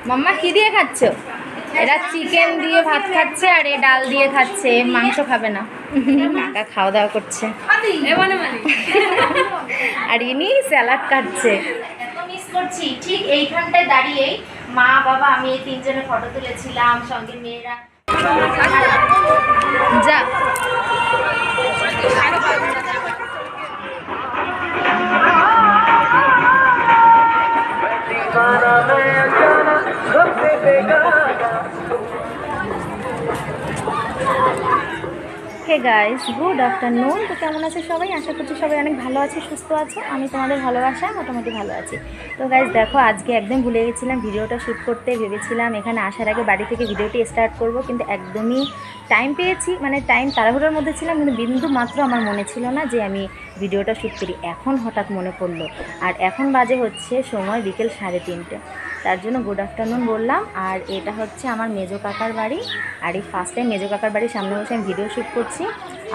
মাম্মা কি দিয়ে খাচ্ছ? এরা চিকেন দিয়ে ভাত খাচ্ছে আর এ ডাল দিয়ে খাচ্ছে, মাংস খাবে না। কাকা খাওয়া দাওয়া করছে আর ইনি স্যালাড কাটছে। এত মিস করছি, ঠিক এইখানটায় দাঁড়িয়েই মা বাবা আমি এই তিনজনে ফটো তুলেছিলাম, সঙ্গে মেয়েরা। যা হে গাইস, গুড আফটারনুন। তো কেমন আছে সবাই? আশা করছি সবাই অনেক ভালো আছে, সুস্থ আছে। আমি তোমাদের ভালোবাসায় মোটামুটি ভালো আছি। তো গাইস দেখো, আজকে একদম ভুলে গেছিলাম ভিডিওটা শ্যুট করতে। ভেবেছিলাম এখানে আসার আগে বাড়ি থেকে ভিডিওটি স্টার্ট করব, কিন্তু একদমই টাইম পেয়েছি, মানে টাইম তাড়াহুড়োর মধ্যে ছিলাম, কিন্তু বিন্দু মাত্র আমার মনে ছিল না যে আমি ভিডিওটা শ্যুট করি। এখন হঠাৎ মনে পড়লো, আর এখন বাজে হচ্ছে সময় বিকেল 3:30। তার জন্য গুড আফটারনুন বললাম। আর এটা হচ্ছে আমার মেজো কাকার বাড়ি, আর এই ফার্স্ট টাইম মেজো কাকার বাড়ির সামনে বসে আমি ভিডিও শ্যুট করছি।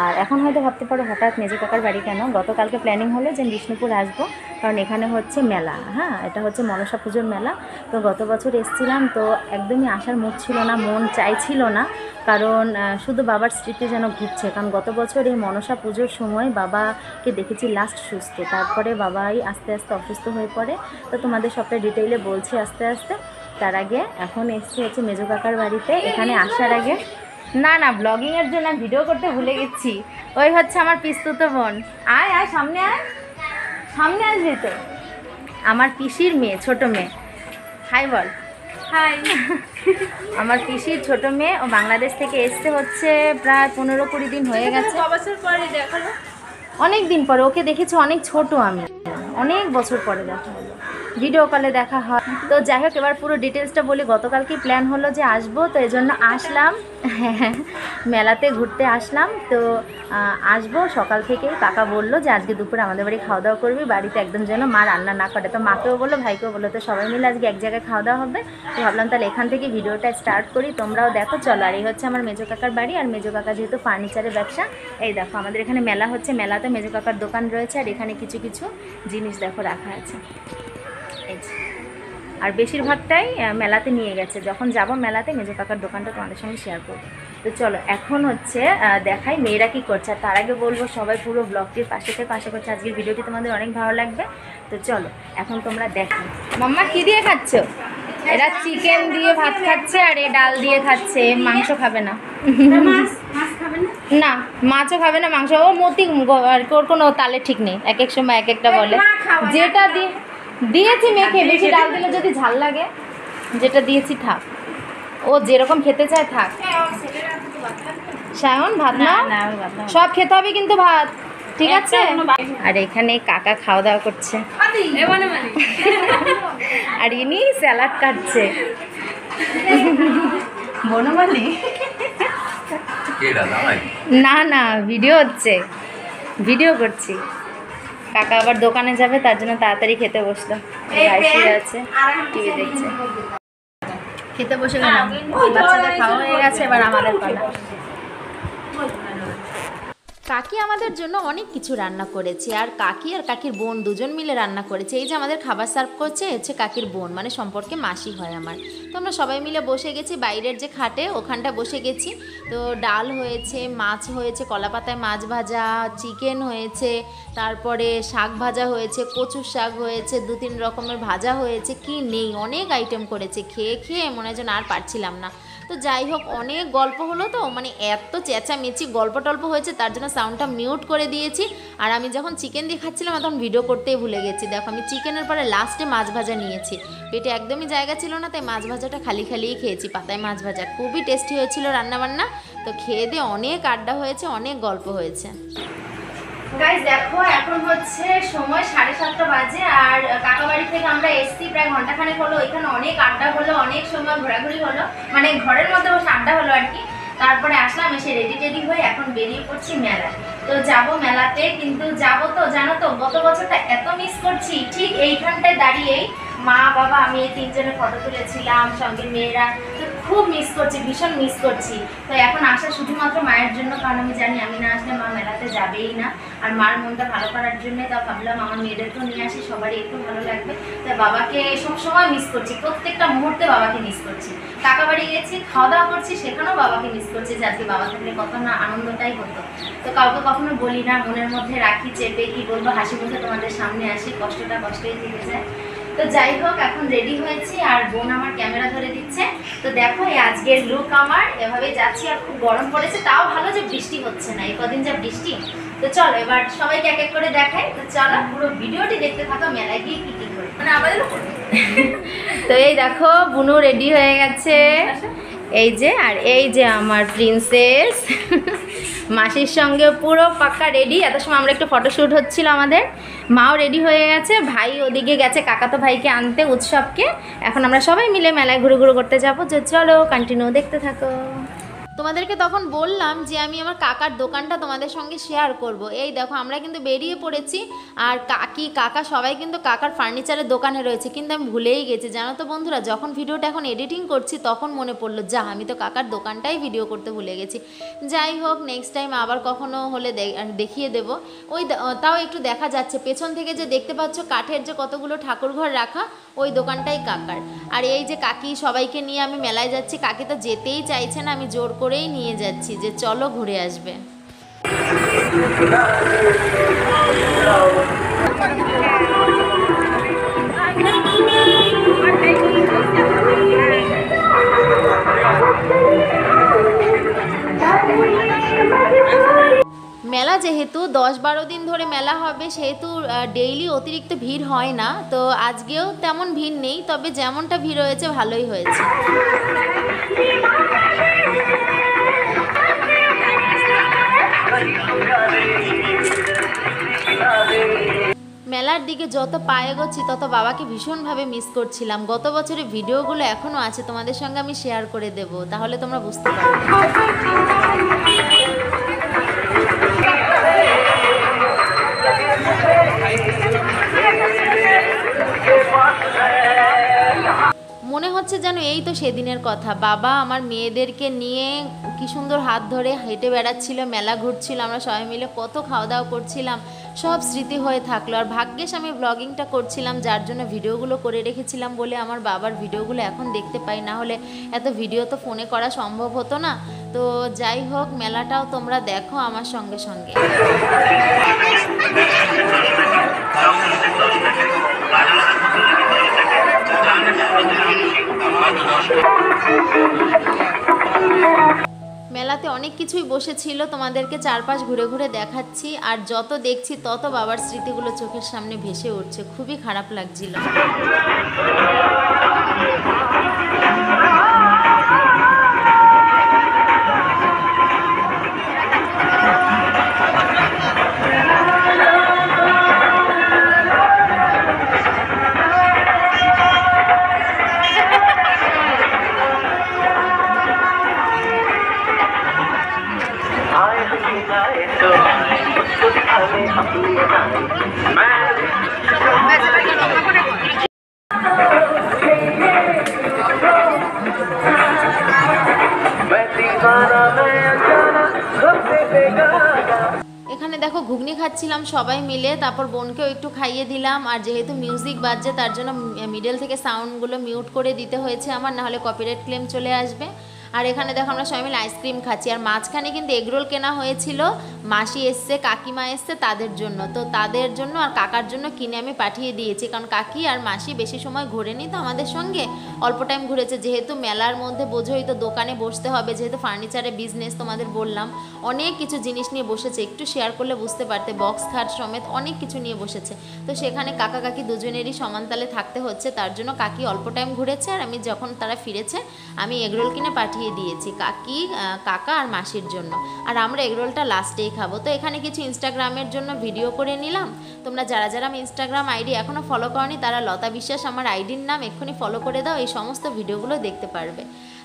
আর এখন হয়তো ভাবতে পারো হঠাৎ মেজো কাকার বাড়ি কেন। গতকালকে প্ল্যানিং হলো যে বিষ্ণুপুর আসবো, কারণ এখানে হচ্ছে মেলা। হ্যাঁ, এটা হচ্ছে মনসা পুজোর মেলা। তো গত বছর এসেছিলাম, তো একদমই আসার মুড ছিল না, মন চাইছিল না, কারণ শুধু বাবার স্মৃতি যেন ঘুরছে। কারণ গত বছর এই মনসা পুজোর সময় বাবাকে দেখেছি লাস্ট সুস্থ, তারপরে বাবাই আস্তে আস্তে অসুস্থ হয়ে পড়ে। তো তোমাদের সবটা ডিটেইলে বলছি আস্তে আস্তে। তার আগে এখন এসেছি হচ্ছে মেজো কাকার বাড়িতে। এখানে আসার আগে না ব্লগিংয়ের জন্য ভিডিও করতে ভুলে গেছি। ওই হচ্ছে আমার পিস্তুতো বোন। আয় আয় সামনে আয়, সামনে আসবি তো। আমার পিসির মেয়ে, ছোট মেয়ে। হাই বল। হাই। আমার পিসির ছোট মেয়ে, ও বাংলাদেশ থেকে এসছে হচ্ছে প্রায় 15-20 দিন হয়ে গেছে। বছর পরে দেখালো, অনেক দিন পরে ওকে দেখেছি, অনেক ছোট আমি, অনেক বছর পরে দেখা হলো, ভিডিও কলে দেখা হয়। তো যাই হোক, এবার পুরো ডিটেলসটা বলি। গতকালকেই প্ল্যান হলো যে আসবো, তো এই জন্য আসলাম মেলাতে ঘুরতে আসলাম। তো আসবো সকাল থেকেই। কাকা বললো যে আজকে দুপুরে আমাদের বাড়ি খাওয়া দাওয়া করবি, বাড়িতে একদম যেন মা রান্না না করে। তো মাকেও বললো, ভাইকেও বললো, তো সবাই মিলে আজকে এক জায়গায় খাওয়া দাওয়া হবে। তো ভাবলাম তাহলে এখান থেকে ভিডিওটা স্টার্ট করি, তোমরাও দেখো। চলো। আর এই হচ্ছে আমার মেজো কাকার বাড়ি। আর মেজো কাকা যেহেতু ফার্নিচারের ব্যবসা, এই দেখো আমাদের এখানে মেলা হচ্ছে, মেলাতে মেজো কাকার দোকান রয়েছে। আর এখানে কিছু কিছু জিনিস দেখো রাখা আছে, এই যে। আর বেশিরভাগটাই মেলাতে নিয়ে গেছে। যখন যাব মেলাতে মেজো কাকার দোকানটা তোমাদের সঙ্গে শেয়ার করবো। তো চলো এখন হচ্ছে দেখাই মেয়েরা কী করছে। আর তার আগে বলবো সবাই পুরো ব্লগটির পাশে থেকে পাশে করছে। আজকের ভিডিওটি তোমাদের অনেক ভালো লাগবে। তো চলো এখন তোমরা দেখো। মাম্মা কি দিয়ে খাচ্ছ? এরা চিকেন দিয়ে ভাত খাচ্ছে আর এ ডাল দিয়ে খাচ্ছে, মাংস খাবে না। না, মাছও খাবে না, মাংস। ও মতি আর ওর কোনো তালে ঠিক নেই, এক এক সময় এক একটা বলে। যেটা দিয়েছি মেখে, বেশি ডাল দিলে যদি ঝাল লাগে, যেটা দিয়েছি থাক, ও যেরকম খেতে চায় থাক। সায়ন ভাত না, সব খেতে হবে কিন্তু ভাত, ঠিক আছে? আর এখানে কাকা খাওয়া দাওয়া করছে আর ইনি স্যালাড কাটছে। বনমালী না ভিডিও হচ্ছে, ভিডিও করছি। কাকা আবার দোকানে যাবে, তার জন্য তাড়াতাড়ি খেতে বসলো। ভাই আছে, টিভি দেখছে। খেতে বসে গেলাম, বাচ্চাদের খাওয়া হয়ে গেছে, এবার আমাদের পালা। কাকি আমাদের জন্য অনেক কিছু রান্না করেছে, আর কাকি আর কাকির বোন দুজন মিলে রান্না করেছে। এই যে আমাদের খাবার সার্ভ করছে হচ্ছে কাকির বোন, মানে সম্পর্কে মাসি হয় আমার। তো আমরা সবাই মিলে বসে গেছি, বাইরের যে খাটে ওখানটা বসে গেছি। তো ডাল হয়েছে, মাছ হয়েছে, কলা পাতায় মাছ ভাজা, চিকেন হয়েছে, তারপরে শাক ভাজা হয়েছে, কচুর শাক হয়েছে, 2-3 রকমের ভাজা হয়েছে, কি নেই, অনেক আইটেম করেছে। খেয়ে খেয়ে মনে হয় যেন আর পারছিলাম না। তো যাই হোক, অনেক গল্প হলো, তো মানে এত চেঁচামেচি গল্প টল্প হয়েছে, তার জন্য সাউন্ডটা মিউট করে দিয়েছি। আর আমি যখন চিকেন দিয়ে খাচ্ছিলাম তখন ভিডিও করতেই ভুলে গেছি। দেখো আমি চিকেনের পরে লাস্টে মাছ ভাজা নিয়েছি, পেটে একদমই জায়গা ছিল না, তাই মাছ ভাজাটা খালিই খেয়েছি। পাতায় মাছ ভাজা খুবই টেস্টি হয়েছিল রান্নাবান্না। তো খেয়ে দিয়ে অনেক আড্ডা হয়েছে, অনেক গল্প হয়েছে। গাইস দেখো, এখন হচ্ছে সময় 7:30 বাজে। আর কাকা বাড়ি থেকে আমরা এসছি প্রায় ঘন্টাখানেক হলো। এখানে অনেক আড্ডা হলো, অনেক সময় ঘোরাঘুরি হলো, মানে ঘরের মধ্যে বসে আড্ডা হলো আর কি। তারপরে আসলাম, এসে রেডি হয়ে এখন বেরিয়ে পড়ছি মেলায়। তো যাব মেলাতে, কিন্তু যাব তো জানো তো গত বছরটা এত মিস করছি। ঠিক এইখানটায় দাঁড়িয়েই মা বাবা আমি এই তিনজনে ফটো তুলেছিলাম, সঙ্গে মেয়েরা। তো খুব মিস করছি, ভীষণ মিস করছি। তো এখন আসা শুধুমাত্র মায়ের জন্য, কারণ আমি জানি আমি না আসলে মা মেলাতে যাবেই না। আর মার মনটা ভালো করার জন্য তা ভাবলাম আমার মেয়েদেরকেও নিয়ে আসি, সবারই একটু ভালো লাগবে। তাই বাবাকে সবসময় মিস করছি, প্রত্যেকটা মুহূর্তে বাবাকে মিস করছি। কাকা বাড়ি গেছি, খাওয়া দাওয়া করছি, সেখানেও বাবাকে মিস করছি যে আজকে বাবা থাকলে কত না আনন্দটাই হতো। তো কাউকে কখনো বলি না, মনের মধ্যে রাখি চেপে, কি বলবো, হাসি মুখে তোমাদের সামনে আসি, কষ্টটা কষ্টই থেকে যায়। তো যাই হোক, এখন রেডি হয়েছি আর বোন আমার ক্যামেরা ধরে দিচ্ছে। তো দেখো এই আজকের লুক আমার, এভাবে যাচ্ছি। আর খুব গরম পড়েছে, তাও ভালো যে বৃষ্টি হচ্ছে না, এই কদিন যা বৃষ্টি। তো চলো এবার সবাইকে এক এক করে দেখাই। তো চলো পুরো ভিডিওটি দেখতে থাকো, মেলায় গিয়ে কি কি করে মানে আমাদের। তো এই দেখো বুনু রেডি হয়ে গেছে, এই যে। আর এই যে আমার প্রিন্সেস মাসির সঙ্গে পুরো পাক্কা রেডি। এত সময় আমরা একটু ফটোশ্যুট হচ্ছিল আমাদের, মাও রেডি হয়ে গেছে, ভাই ওদিকে গেছে কাকাতো ভাইকে আনতে উৎসবকে। এখন আমরা সবাই মিলে মেলায় ঘুরে ঘুরে করতে যাবো। যে চলো কন্টিনিউ দেখতে থাকো। তোমাদেরকে তখন বললাম যে আমি আমার কাকার দোকানটা তোমাদের সঙ্গে শেয়ার করব। এই দেখো আমরা কিন্তু বেরিয়ে পড়েছি, আর কাকা সবাই কিন্তু কাকার ফার্নিচারের দোকানে রয়েছে। কিন্তু আমি ভুলেই গেছি, জানো তো বন্ধুরা, যখন ভিডিওটা এখন এডিটিং করছি তখন মনে পড়লো যা আমি তো কাকার দোকানটাই ভিডিও করতে ভুলে গেছি। যাই হোক, নেক্সট টাইম আবার কখনো হলে দেখিয়ে দেবো। ওই তাও একটু দেখা যাচ্ছে পেছন থেকে যে দেখতে পাচ্ছ কাঠের যে কতগুলো ঠাকুরঘর রাখা, ওই দোকানটাই কাকার। আর এই যে কাকি সবাইকে নিয়ে আমি মেলায় যাচ্ছি, কাকি তো যেতেই চাইছে না, আমি জোর করেই নিয়ে যাচ্ছি যে চলো ঘুরে আসবে। মেলা যেহেতু 10-12 দিন ধরে মেলা হবে, সেহেতু ডেইলি অতিরিক্ত ভিড় হয় না। তো আজকেও তেমন ভিড় নেই, তবে যেমনটা ভিড় হয়েছে ভালোই হয়েছে। মেলার দিকে যত পা এগোচ্ছি তত বাবাকে ভীষণভাবে মিস করছিলাম। গত বছরের ভিডিওগুলো এখনও আছে, তোমাদের সঙ্গে আমি শেয়ার করে দেব, তাহলে তোমরা বুঝতে পারবে। মনে হচ্ছে যেন এই তো সেদিনের কথা, বাবা আমার মেয়েদেরকে নিয়ে কি সুন্দর হাত ধরে হেঁটে বেড়াচ্ছিল, মেলা ঘুরছিল, আমরা সবাই মিলে কত খাওয়া দাওয়া করছিলাম, সব স্মৃতি হয়ে থাকলো। আর ভাগ্যিস আমি ব্লগিংটা করছিলাম, যার জন্য ভিডিওগুলো করে রেখেছিলাম বলে আমার বাবার ভিডিওগুলো এখন দেখতে পাই, না হলে এত ভিডিও তো ফোনে করা সম্ভব হতো না। তো যাই হোক, মেলাটাও তোমরা দেখো আমার সঙ্গে সঙ্গে। মেলাতে অনেক কিছুই বসেছিল, তোমাদেরকে চারপাশ ঘুরে ঘুরে দেখাচ্ছি। আর যত দেখছি তত বাবার স্মৃতিগুলো চোখের সামনে ভেসে উঠছে, খুবই খারাপ লাগছিল। এখানে দেখো ঘুগনি খাচ্ছিলাম সবাই মিলে, তারপর বোনকেও একটু খাইয়ে দিলাম। আর যেহেতু মিউজিক বাজছে তার জন্য মিডল থেকে সাউন্ডগুলো মিউট করে দিতে হয়েছে আমার, নাহলে কপিরাইট ক্লেম চলে আসবে। আর এখানে দেখো আমরা সবাই মিলে আইসক্রিম খাচ্ছি। আর মাঝখানে কিন্তু এগরোল কেনা হয়েছিল, মাসি এসছে, কাকিমা এসছে তাদের জন্য, তো তাদের জন্য আর কাকার জন্য কিনে আমি পাঠিয়ে দিয়েছি। কারণ কাকি আর মাসি বেশি সময় ঘোরেনি তো আমাদের সঙ্গে, অল্প টাইম ঘুরেছে। যেহেতু মেলার মধ্যে বোঝোই তো দোকানে বসতে হবে, যেহেতু ফার্নিচারের বিজনেস, তোমাদের বললাম অনেক কিছু জিনিস নিয়ে বসেছে, একটু শেয়ার করলে বুঝতে পারতে, বক্স খাট সমেত অনেক কিছু নিয়ে বসেছে। তো সেখানে কাকা কাকি দুজনেরই সমানতালে থাকতে হচ্ছে, তার জন্য কাকি অল্প টাইম ঘুরেছে। আর আমি যখন তারা ফিরেছে আমি এগরোল কিনে পাঠিয়ে দিয়েছি কাকি, কাকা আর মাসির জন্য। আর আমরা এগরোলটা লাস্টেই খাবো। তো এখানে কিছু ইনস্টাগ্রামের জন্য ভিডিও করে নিলাম। তোমরা যারা যারা আমি ইনস্টাগ্রাম আইডি এখনও ফলো করনি, তারা লতা বিশ্বাস আমার আইডির নাম, এক্ষুনি ফলো করে দাও, এই সমস্ত ভিডিওগুলো দেখতে পারবে।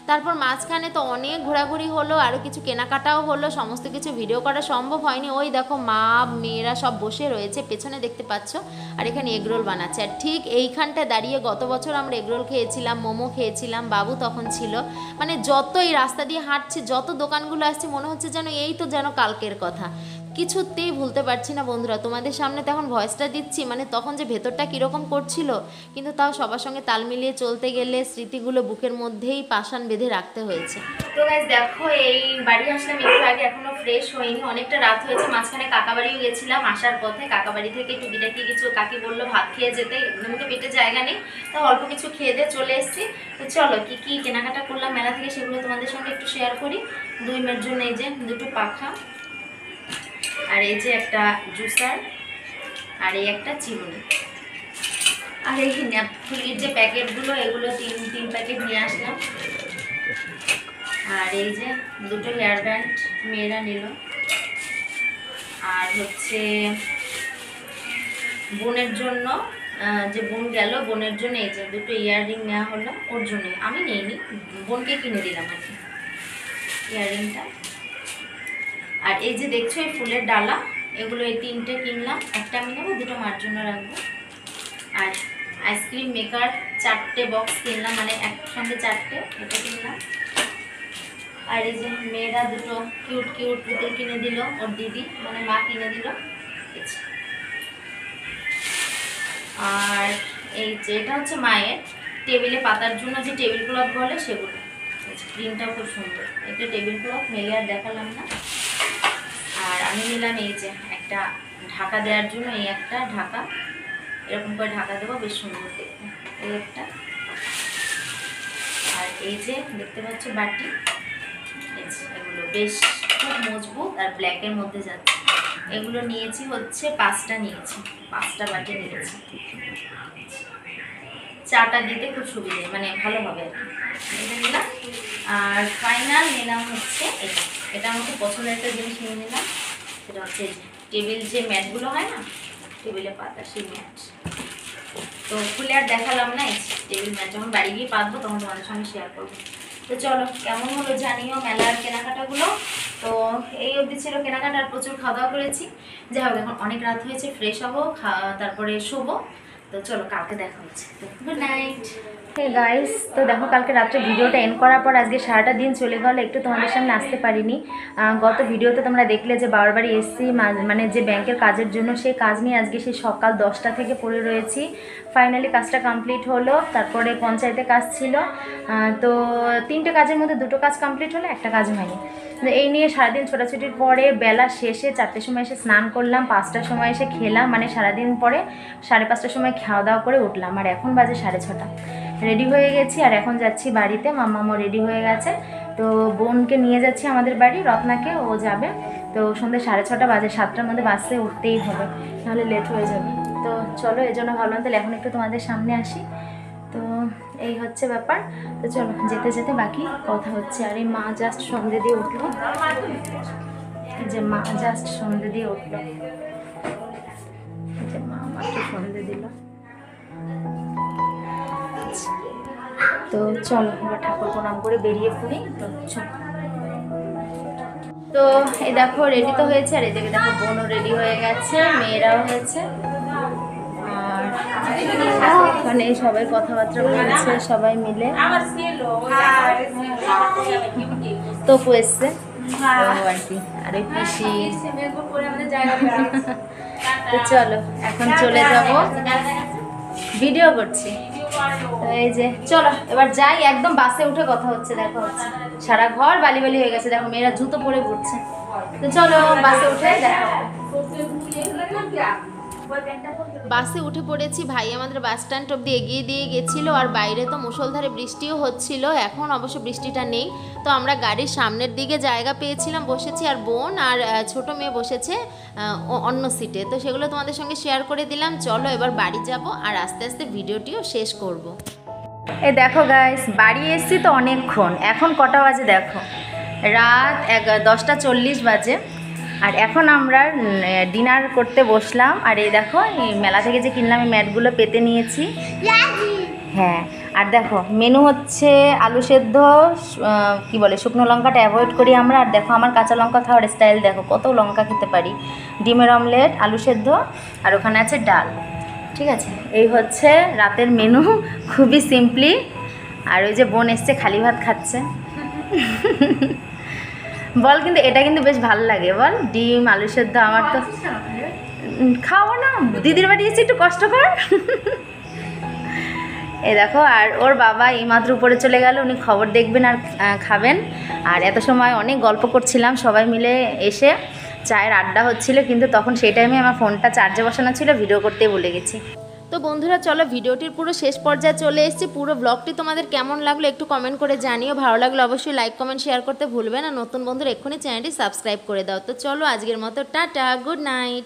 তারপর মাঝখানে তো অনেক ঘোরাঘুরি হলো, আরও কিছু কেনাকাটাও হলো, সমস্ত কিছু ভিডিও করা সম্ভব হয়নি। ওই দেখো মা মেয়েরা সব বসে রয়েছে পেছনে দেখতে পাচ্ছ, আর এখানে এগরোল বানাচ্ছে। আর ঠিক এইখানটা দাঁড়িয়ে গত বছর আমরা এগরোল খেয়েছিলাম, মোমো খেয়েছিলাম, বাবু তখন ছিল। মানে যত এই রাস্তা দিয়ে হাঁটছি, যত দোকানগুলো আসছে, মনে হচ্ছে যেন এই তো যেন কালকের কথা, কিছুতেই ভুলতে পারছি না বন্ধুরা। তোমাদের সামনে তখন ভয়েসটা দিচ্ছি, মানে তখন যে ভেতরটা কীরকম করছিল, কিন্তু তাও সবার সঙ্গে তাল মিলিয়ে চলতে গেলে স্মৃতিগুলো বুকের মধ্যেই পাষাণ বেঁধে রাখতে হয়েছে। তো গাইস দেখো, এই বাড়ি আসলাম একটু আগে, এখনো ফ্রেশ হয়নি, অনেকটা রাত হয়েছে। মাঝখানে কাকাবাড়িও গেছিলাম, আসার পথে কাকাবাড়ি থেকে টুকিটাকি কিছু কাকি বললো ভাত খেয়ে যেতে, এমনিতে পেটে জায়গা নেই, তো অল্প কিছু খেয়ে দিয়ে চলে এসেছি। তো চলো কি কি কেনাকাটা করলাম মেলা থেকে সেগুলো তোমাদের সঙ্গে একটু শেয়ার করি। 2 মেয়ের জন্য এই যে 2টো পাখা, আর এই যে একটা জুসার, আর এই একটা চিরুনি, আর এই ন্যাপথলির যে প্যাকেটগুলো, এগুলো 3 প্যাকেট নিয়ে আসলাম। আর এই যে 2টো হেয়ার ব্যান্ড মেয়েরা নিল, আর হচ্ছে বোনের জন্য, যে বোন গেল বোনের জন্য এই যে 2টো ইয়াররিং নেওয়া হলো, ওর জন্যই, আমি নিইনি, বোনকে কিনে দিলাম আর কি ইয়াররিংটা। আর এই যে দেখছো এই ফুলের ডালা, এগুলো এই 3টে কিনলাম, একটা আমি নেবো, 2টো মার জন্য রাখবো। আর আইসক্রিম মেকার 4টে বক্স কিনলাম, মানে একসঙ্গে 4টে, এটা কিনলাম। আর এই যে মেয়েরা 2টো কিউট কিউট পুতুল কিনে দিল, ওর দিদি মানে মা কিনে দিল। আর এই যে এটা হচ্ছে মায়ের টেবিলে পাতার জন্য যে টেবিল ক্লথ বলে সেগুলো, প্রিন্টটাও খুব সুন্দর, একটা টেবিল ক্লথ মেলে আর দেখালাম না। আর আমি নিলাম এই যে একটা ঢাকা দেওয়ার জন্য, এই একটা ঢাকা, এরকম করে ঢাকা দেবো, বেশ সুন্দর দেখতে, এই একটা। আর এই যে দেখতে পাচ্ছ বাটি, এগুলো বেশ খুব মজবুত আর ব্ল্যাকের মধ্যে যাচ্ছে। এগুলো নিয়েছি হচ্ছে 5টা নিয়েছি, 5টা বাটি নিয়েছি, চাটা দিতে খুব সুবিধে, মানে ভালো হবে আর কি, এটা নিলাম। আর ফাইনাল নিলাম হচ্ছে এটা, এটা আমার খুব পছন্দের একটা জিনিস নিয়ে নিলাম, সেটা হচ্ছে টেবিল যে ম্যাটগুলো হয় না, টেবিলে পাতা সেই ম্যাট। তো খুলে আর দেখালাম না, এই টেবিল ম্যাট যখন বাড়ি গিয়ে পাতবো তখন তোমাদের সঙ্গে শেয়ার করবো। তো চলো কেমন হলো জানিও মেলার কেনাকাটাগুলো। তো এই অবধি ছিল কেনাকাটা, আর প্রচুর খাওয়া দাওয়া করেছি। যাই হোক এখন অনেক রাত হয়েছে, ফ্রেশ হবো, তারপরে শোবো। তো চলো কালকে দেখা হচ্ছে, গুড নাইট। হে গাইস, তো দেখো কালকে রাত্রে ভিডিওটা এন্ড করার পর আজকে সারাটা দিন চলে গেল, একটু তোমাদের সামনে আসতে পারিনি। গত ভিডিওতে তোমরা দেখলে যে বাবার বাড়ি এসেছি, মানে যে ব্যাংকের কাজের জন্য, সেই কাজ নিয়ে আজকে সেই সকাল 10টা থেকে পড়ে রয়েছি। ফাইনালি কাজটা কমপ্লিট হলো, তারপরে পঞ্চায়েতে কাজ ছিল। তো 3টে কাজের মধ্যে 2টো কাজ কমপ্লিট হলো, একটা কাজ হয়নি। এই নিয়ে সারাদিন ছোটাছুটির পরে বেলা শেষে 4টের সময় এসে স্নান করলাম, 5টার সময় এসে খেলাম, মানে সারাদিন পরে 5:30টার সময় খাওয়া দাওয়া করে উঠলাম। আর এখন বাজে 6:30, রেডি হয়ে গেছি আর এখন যাচ্ছি বাড়িতে। মাম্মামও রেডি হয়ে গেছে, তো বোনকে নিয়ে যাচ্ছি আমাদের বাড়ি, রত্নাকে, ও যাবে। তো সন্ধ্যে 6:30 বাজে, 7টার মধ্যে বাসে উঠতেই হবে, নাহলে লেট হয়ে যাবে। তো চলো, এই জন্য ভাবলাম তাহলে এখন একটু তোমাদের সামনে আসি। তো এই হচ্ছে ব্যাপার। তো চলো যেতে যেতে বাকি কথা হচ্ছে। আর এই মা জাস্ট সন্ধে দিয়ে উঠলো, যে মা জাস্ট সন্ধে দিয়ে উঠলো, যে মা মাত্র সন্ধে দিল। তো চলো এবার ঠাকুর প্রণাম করে বেরিয়ে পড়ি। তো চলো, তো এই দেখো রেডি তো হয়েছে, আর এদিকে দেখো বোনও রেডি হয়ে গেছে, মেয়েরাও হয়েছে। আর ওখানে সবাই কথাবার্তা বলছে সবাই মিলে। তপু এসছে আর কি, আর ওই পিসি। তো চলো এখন চলে যাব, ভিডিও করছি। তো এই যে চলো এবার যাই, একদম বাসে উঠে কথা হচ্ছে, দেখা হচ্ছে। সারা ঘর বালি বালি হয়ে গেছে, দেখো মেয়েরা জুতো পরে ঘুরছে। তো চলো বাসে উঠে দেখা হবে। বাসে উঠে পড়েছি, ভাই আমাদের বাস স্ট্যান্ড অব্দি এগিয়ে দিয়ে গেছিলো, আর বাইরে তো মুষলধারে বৃষ্টিও হচ্ছিল। এখন অবশ্য বৃষ্টিটা নেই। তো আমরা গাড়ির সামনের দিকে জায়গা পেয়েছিলাম, বসেছি, আর বোন আর ছোট মেয়ে বসেছে অন্য সিটে। তো সেগুলো তোমাদের সঙ্গে শেয়ার করে দিলাম। চলো এবার বাড়ি যাব, আর আস্তে আস্তে ভিডিওটিও শেষ করব। এই দেখো গাইস, বাড়ি এসছি তো অনেকক্ষণ, এখন কটা বাজে দেখো, রাত 10:40 বাজে। আর এখন আমরা ডিনার করতে বসলাম। আর এই দেখো এই মেলা থেকে যে কিনলাম এই ম্যাটগুলো পেতে নিয়েছি। হ্যাঁ, আর দেখো মেনু হচ্ছে আলু সেদ্ধ, কি বলে শুকনো লঙ্কাটা অ্যাভয়েড করি আমরা। আর দেখো আমার কাঁচা লঙ্কা খাওয়ার স্টাইল দেখো, কত লঙ্কা খেতে পারি। ডিমের অমলেট, আলু সেদ্ধ, আর ওখানে আছে ডাল। ঠিক আছে, এই হচ্ছে রাতের মেনু, খুবই সিম্পলি। আর ওই যে বোন এসছে খালি ভাত খাচ্ছে। বল, কিন্তু এটা কিন্তু বেশ ভালো লাগে বল, ডিম আলু সেদ্ধ। আমার তো খাবো না, দিদির বাড়ি এসে একটু কষ্ট কর। এই দেখো, আর ওর বাবা এইমাত্র উপরে চলে গেল, উনি খবর দেখবেন আর খাবেন। আর এত সময় অনেক গল্প করছিলাম সবাই মিলে, এসে চায়ের আড্ডা হচ্ছিল, কিন্তু তখন সেই টাইমে আমার ফোনটা চার্জে বসানো ছিল, ভিডিও করতেই ভুলে গেছি। তো বন্ধুরা চলো ভিডিওটির পুরো শেষ পর্যায়ে চলে এসেছি। পুরো ব্লগটি তোমাদের কেমন লাগলো একটু কমেন্ট করে জানিও। ভালো লাগলে অবশ্যই লাইক কমেন্ট শেয়ার করতে ভুলবে না। নতুন বন্ধুরা এক্ষুনি চ্যানেলটি সাবস্ক্রাইব করে দাও। তো চলো আজকের মতো টাটা, গুড নাইট।